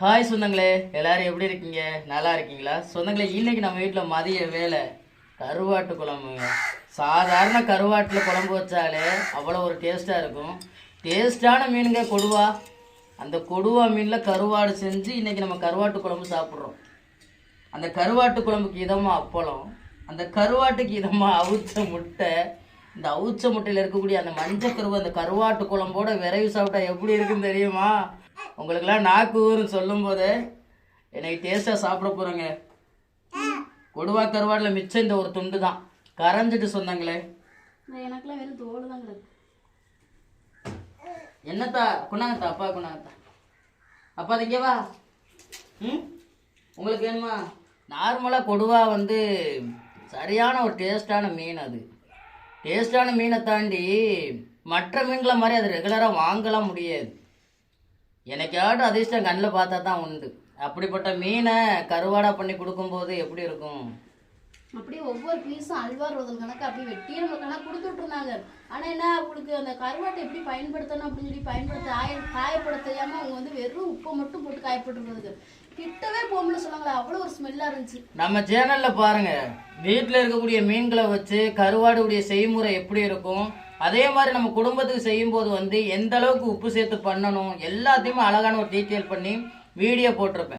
Hi சொந்தங்களே, எல்லாரும் எப்படி இருக்கீங்க? நல்லா இருக்கீங்களா சொந்தங்களே? இன்னைக்கு நம்ம வீட்டில் மதிய வேலை கருவாட்டு குழம்புங்க. சாதாரண கருவாட்டில் குழம்பு வச்சாலே அவ்வளோ ஒரு டேஸ்ட்டாக இருக்கும். டேஸ்டான மீனுங்க கொடுவா. அந்த கொடுவா மீனில் கருவாடு செஞ்சு இன்னைக்கு நம்ம கருவாட்டு குழம்பு சாப்பிட்றோம். அந்த கருவாட்டு குழம்புக்கு இதமாக அப்பளம், அந்த கருவாட்டுக்கு இதமாக அவிச்ச முட்டை. இந்த அவிச்ச முட்டையில் இருக்கக்கூடிய அந்த மஞ்சள் கருவு அந்த கருவாட்டு குழம்போட விரைவு சாப்பிட்டா எப்படி இருக்குன்னு தெரியுமா? உங்களுக்கெல்லாம் நாக்கு ஊருன்னு சொல்லும் போதே எனக்கு டேஸ்ட்டாக சாப்பிட போகிறேங்க. கொடுவா கருவாடில் மிச்சம் இந்த ஒரு துண்டு தான் கரைஞ்சிட்டு சொந்தங்களே. எனக்குலாம் வெறும் தோல் தான் கிடக்கு. என்னத்தா குணாங்கத்தா? அப்பா குணாங்கத்தா, அப்பா இங்கே வா. உங்களுக்கு வேணுமா? நார்மலாக கொடுவா சரியான ஒரு டேஸ்டான மீன். அது டேஸ்டான மீனை தாண்டி மற்ற மீன்களை மாதிரி அது ரெகுலராக வாங்கலாம் முடியாது. எனக்காட்டும் அதிர்ஷ்டம் கண்ணில் பார்த்தா தான் உண்டு. அப்படிப்பட்ட மீனை கருவாடா பண்ணி கொடுக்கும்போது எப்படி இருக்கும்? அப்படியே ஒவ்வொரு பீஸும் அல்வா ரோதல் கணக்கு அப்படியே வெட்டியே நம்ம கணக்கு கொடுத்துட்டு இருந்தாங்க. ஆனால் என்ன, அவங்களுக்கு அந்த கருவாட்டை எப்படி பயன்படுத்தணும் அப்படின்னு சொல்லி காயப்பட தெரியாமல் அவங்க வெறும் உப்பை மட்டும் போட்டு காயப்பட்டுருந்ததுக்கு கிட்டவே போகணும்னு சொன்னாங்களே, அவ்வளோ ஒரு ஸ்மெல்லாக இருந்துச்சு. நம்ம சேனலில் பாருங்க, வீட்டில் இருக்கக்கூடிய மீன்களை வச்சு கருவாடுடைய செய்முறை எப்படி இருக்கும், அதே மாதிரி நம்ம குடும்பத்துக்கு செய்யும்போது எந்த அளவுக்கு உப்பு சேர்த்து பண்ணணும் எல்லாத்தையுமே அழகான ஒரு டீட்டெயில் பண்ணி வீடியோ போட்டிருப்பேன்.